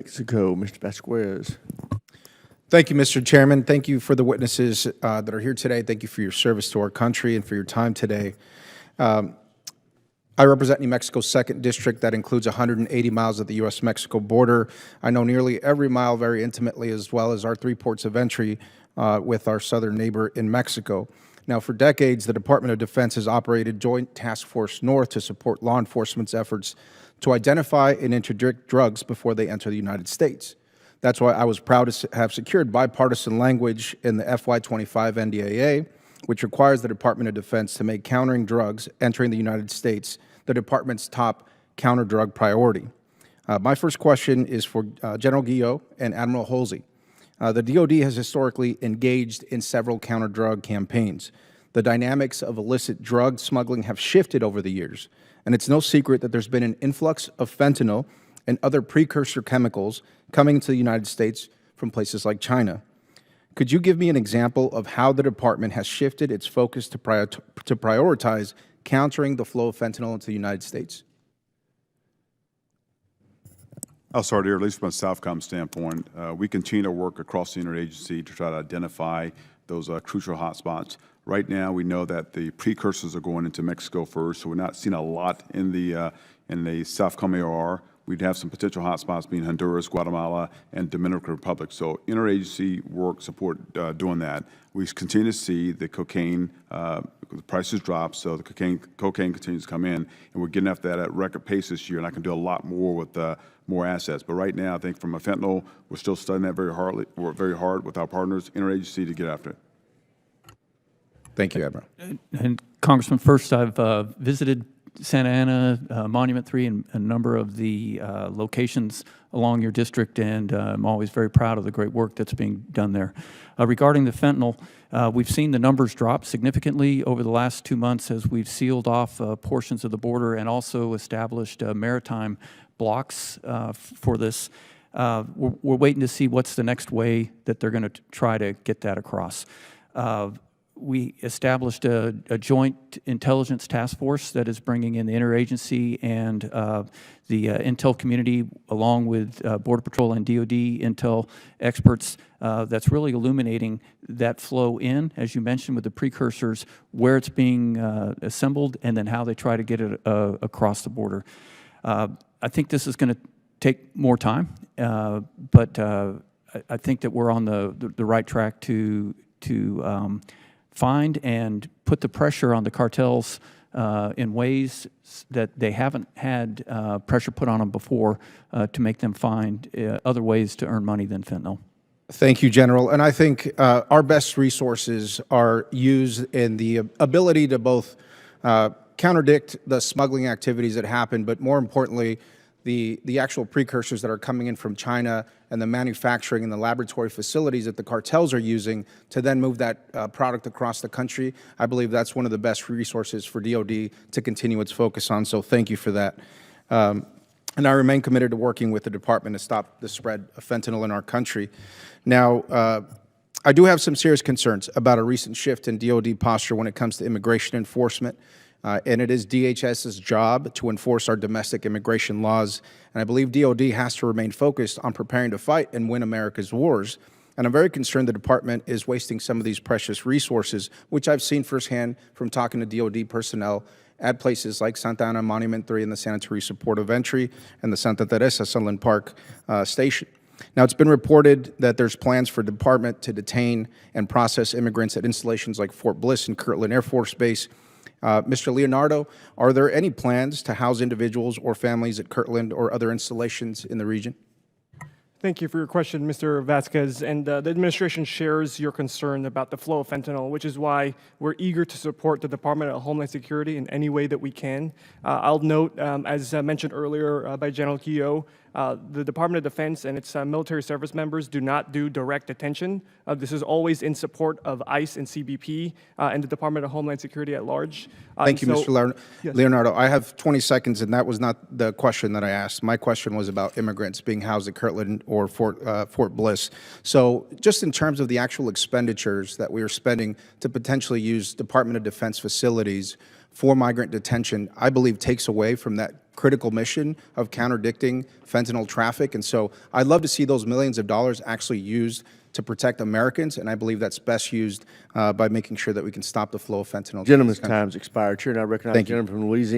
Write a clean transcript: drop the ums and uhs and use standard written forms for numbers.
Mexico, Mr. Vasquez. Thank you, Mr. Chairman. Thank you for the witnesses that are here today. Thank you for your service to our country and for your time today. I represent New Mexico's 2nd District that includes 180 miles of the U.S.-Mexico border. I know nearly every mile very intimately, as well as our 3 ports of entry with our southern neighbor in Mexico. Now, for decades, the Department of Defense has operated Joint Task Force North to support law enforcement's efforts to identify and interdict drugs before they enter the United States. That's why I was proud to have secured bipartisan language in the FY25 NDAA, which requires the Department of Defense to make countering drugs entering the United States the department's top counter-drug priority. My first question is for General Guillo and Admiral Holsey. The DOD has historically engaged in several counter-drug campaigns. The dynamics of illicit drug smuggling have shifted over the years, and it's no secret that there's been an influx of fentanyl and other precursor chemicals coming into the United States from places like China. Could you give me an example of how the department has shifted its focus to prioritize countering the flow of fentanyl into the United States? I'll start here, at least from a SOUTHCOM standpoint. We continue to work across the interagency to try to identify those crucial hotspots. Right now, we know that the precursors are going into Mexico first, so we're not seeing a lot in the SOUTHCOM AOR. We'd have some potential hotspots being Honduras, Guatemala, and Dominican Republic. So interagency work support doing that. We continue to see the cocaine, the prices drop, so the cocaine continues to come in, and we're getting after that at record pace this year, and I can do a lot more with more assets. But right now, I think from a fentanyl, we're still studying that very hard with our partners, interagency, to get after it. Thank you, Admiral. And Congressman, first, I've visited Santa Ana, Monument 3, and a number of the locations along your district, and I'm always very proud of the great work that's being done there. Regarding the fentanyl, we've seen the numbers drop significantly over the last 2 months as we've sealed off portions of the border and also established maritime blocks for this. We're waiting to see what's the next way that they're going to try to get that across. We established a joint intelligence task force that is bringing in the interagency and the intel community, along with Border Patrol and DOD intel experts, that's really illuminating that flow in, as you mentioned, with the precursors, where it's being assembled, and then how they try to get it across the border. I think this is going to take more time, but I think that we're on the right track to find and put the pressure on the cartels in ways that they haven't had pressure put on them before to make them find other ways to earn money than fentanyl. Thank you, General. And I think our best resources are used in the ability to both counterdict the smuggling activities that happen, but more importantly, the actual precursors that are coming in from China and the manufacturing and the laboratory facilities that the cartels are using to then move that product across the country. I believe that's one of the best resources for DOD to continue its focus on, so thank you for that. And I remain committed to working with the department to stop the spread of fentanyl in our country. Now, I do have some serious concerns about a recent shift in DOD posture when it comes to immigration enforcement. And it is DHS's job to enforce our domestic immigration laws. And I believe DOD has to remain focused on preparing to fight and win America's wars. And I'm very concerned the department is wasting some of these precious resources, which I've seen firsthand from talking to DOD personnel at places like Santa Ana Monument 3 and the Santa Teresa Port of Entry and the Santa Teresa Sunland Park Station. Now, it's been reported that there's plans for the department to detain and process immigrants at installations like Fort Bliss and Kirtland Air Force Base. Mr. Leonardo, are there any plans to house individuals or families at Kirtland or other installations in the region? Thank you for your question, Mr. Vasquez. And the administration shares your concern about the flow of fentanyl, which is why we're eager to support the Department of Homeland Security in any way that we can. I'll note, as mentioned earlier by General Keogh, the Department of Defense and its military service members do not do direct detention. This is always in support of ICE and CBP and the Department of Homeland Security at large. Thank you, Mr. Yes. Leonardo. I have 20 seconds, and that was not the question that I asked. My question was about immigrants being housed at Kirtland or Fort Bliss. So just in terms of the actual expenditures that we are spending to potentially use Department of Defense facilities for migrant detention, I believe takes away from that critical mission of counterdicting fentanyl traffic. And so I'd love to see those millions of dollars actually used to protect Americans, and I believe that's best used by making sure that we can stop the flow of fentanyl. Gentleman's time's expired. Chair, now recognize the Thank you. gentleman from Louisiana.